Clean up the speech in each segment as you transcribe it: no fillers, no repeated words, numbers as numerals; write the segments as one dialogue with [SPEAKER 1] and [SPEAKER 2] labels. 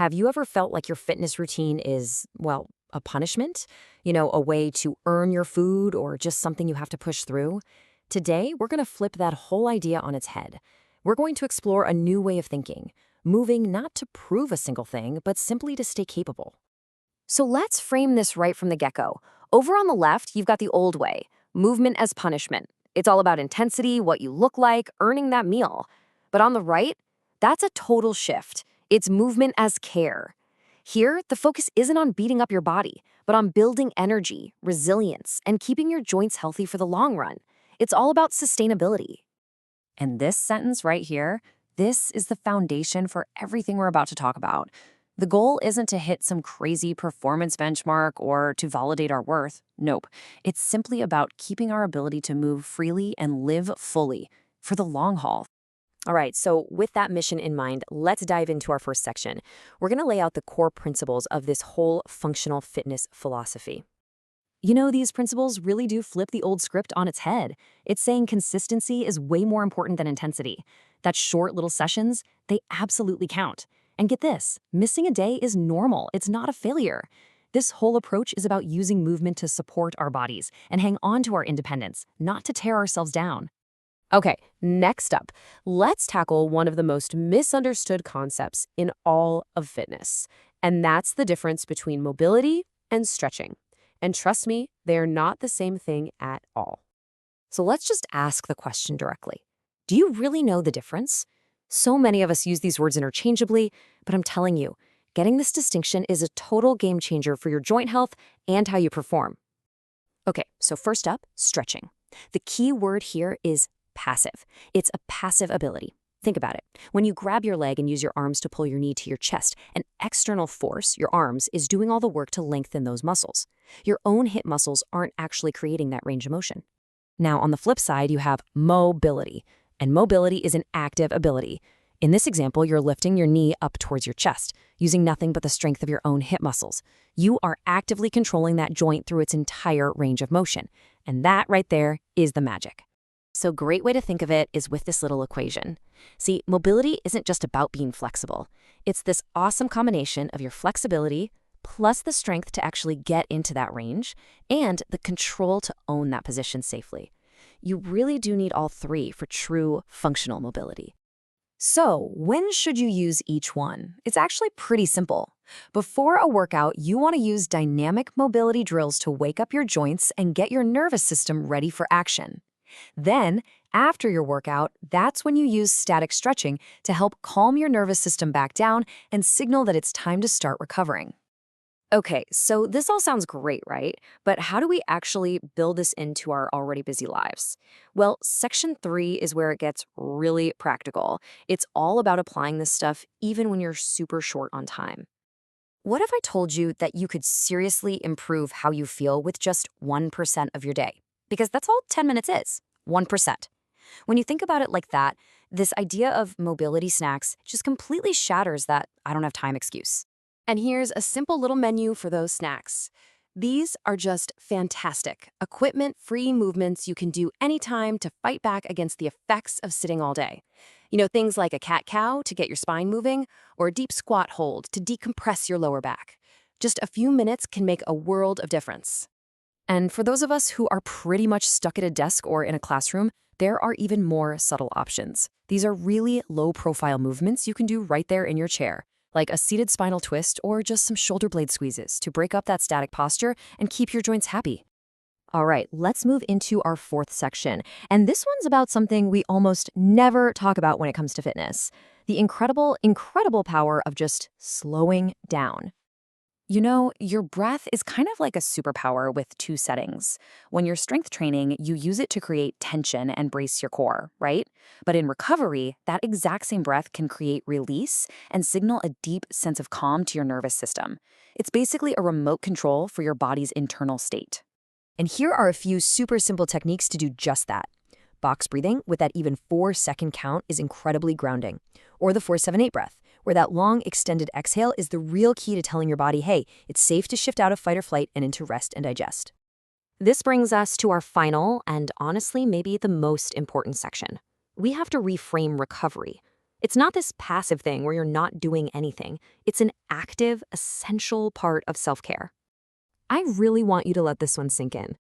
[SPEAKER 1] Have you ever felt like your fitness routine is, well, a punishment? A way to earn your food or just something you have to push through? Today, we're going to flip that whole idea on its head. We're going to explore a new way of thinking, moving not to prove a single thing, but simply to stay capable. So let's frame this right from the get-go. Over on the left, you've got the old way, movement as punishment. It's all about intensity, what you look like, earning that meal. But on the right, that's a total shift. It's movement as care. Here, the focus isn't on beating up your body, but on building energy, resilience, and keeping your joints healthy for the long run. It's all about sustainability. And this sentence right here, this is the foundation for everything we're about to talk about. The goal isn't to hit some crazy performance benchmark or to validate our worth. Nope. It's simply about keeping our ability to move freely and live fully for the long haul. All right, so with that mission in mind, let's dive into our first section. We're going to lay out the core principles of this whole functional fitness philosophy. These principles really do flip the old script on its head. It's saying consistency is way more important than intensity. That short little sessions, they absolutely count. And get this, missing a day is normal. It's not a failure. This whole approach is about using movement to support our bodies and hang on to our independence, not to tear ourselves down. Okay, next up, let's tackle one of the most misunderstood concepts in all of fitness, and that's the difference between mobility and stretching. And trust me, they are not the same thing at all. So let's just ask the question directly. Do you really know the difference? So many of us use these words interchangeably, but I'm telling you, getting this distinction is a total game changer for your joint health and how you perform. Okay, so first up, stretching. The key word here is passive. It's a passive ability. Think about it. When you grab your leg and use your arms to pull your knee to your chest, an external force, your arms, is doing all the work to lengthen those muscles. Your own hip muscles aren't actually creating that range of motion. Now, on the flip side, you have mobility. And mobility is an active ability. In this example, you're lifting your knee up towards your chest, using nothing but the strength of your own hip muscles. You are actively controlling that joint through its entire range of motion. And that right there is the magic. So a great way to think of it is with this little equation. See, mobility isn't just about being flexible. It's this awesome combination of your flexibility plus the strength to actually get into that range and the control to own that position safely. You really do need all three for true functional mobility. So, when should you use each one? It's actually pretty simple. Before a workout, you want to use dynamic mobility drills to wake up your joints and get your nervous system ready for action. Then, after your workout, that's when you use static stretching to help calm your nervous system back down and signal that it's time to start recovering. Okay, so this all sounds great, right? But how do we actually build this into our already busy lives? Well, section 3 is where it gets really practical. It's all about applying this stuff even when you're super short on time. What if I told you that you could seriously improve how you feel with just 1% of your day? Because that's all 10 minutes is, 1%. When you think about it like that, this idea of mobility snacks just completely shatters that I don't have time excuse. And here's a simple little menu for those snacks. These are just fantastic, equipment-free movements you can do anytime to fight back against the effects of sitting all day. Things like a cat-cow to get your spine moving, or a deep squat hold to decompress your lower back. Just a few minutes can make a world of difference. And for those of us who are pretty much stuck at a desk or in a classroom, there are even more subtle options. These are really low-profile movements you can do right there in your chair, like a seated spinal twist or just some shoulder blade squeezes to break up that static posture and keep your joints happy. All right, let's move into our fourth section. And this one's about something we almost never talk about when it comes to fitness: the incredible, incredible power of just slowing down. Your breath is kind of like a superpower with two settings. When you're strength training, you use it to create tension and brace your core, right? But in recovery, that exact same breath can create release and signal a deep sense of calm to your nervous system. It's basically a remote control for your body's internal state. And here are a few super simple techniques to do just that. Box breathing with that even 4-second count is incredibly grounding. Or the 4-7-8 breath, where that long extended exhale is the real key to telling your body, hey, it's safe to shift out of fight or flight and into rest and digest. This brings us to our final and honestly maybe the most important section. We have to reframe recovery. It's not this passive thing where you're not doing anything. It's an active, essential part of self-care. I really want you to let this one sink in.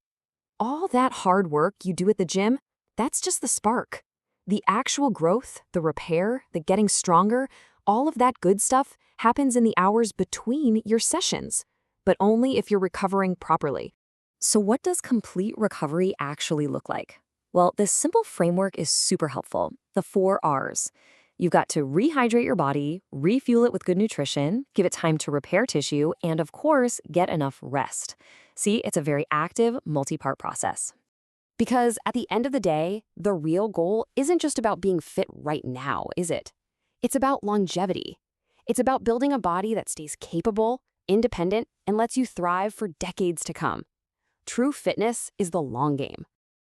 [SPEAKER 1] All that hard work you do at the gym, that's just the spark. The actual growth, the repair, the getting stronger, all of that good stuff happens in the hours between your sessions, but only if you're recovering properly. So what does complete recovery actually look like? Well, this simple framework is super helpful. The 4 Rs. You've got to rehydrate your body, refuel it with good nutrition, give it time to repair tissue, and of course, get enough rest. See, it's a very active, multi-part process. Because at the end of the day, the real goal isn't just about being fit right now, is it? It's about longevity. It's about building a body that stays capable, independent, and lets you thrive for decades to come. True fitness is the long game.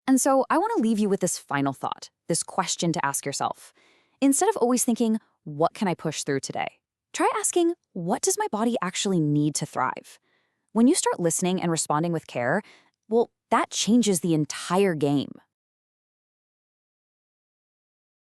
[SPEAKER 1] And so I want to leave you with this final thought, this question to ask yourself. Instead of always thinking, what can I push through today? Try asking, what does my body actually need to thrive? When you start listening and responding with care, well, that changes the entire game.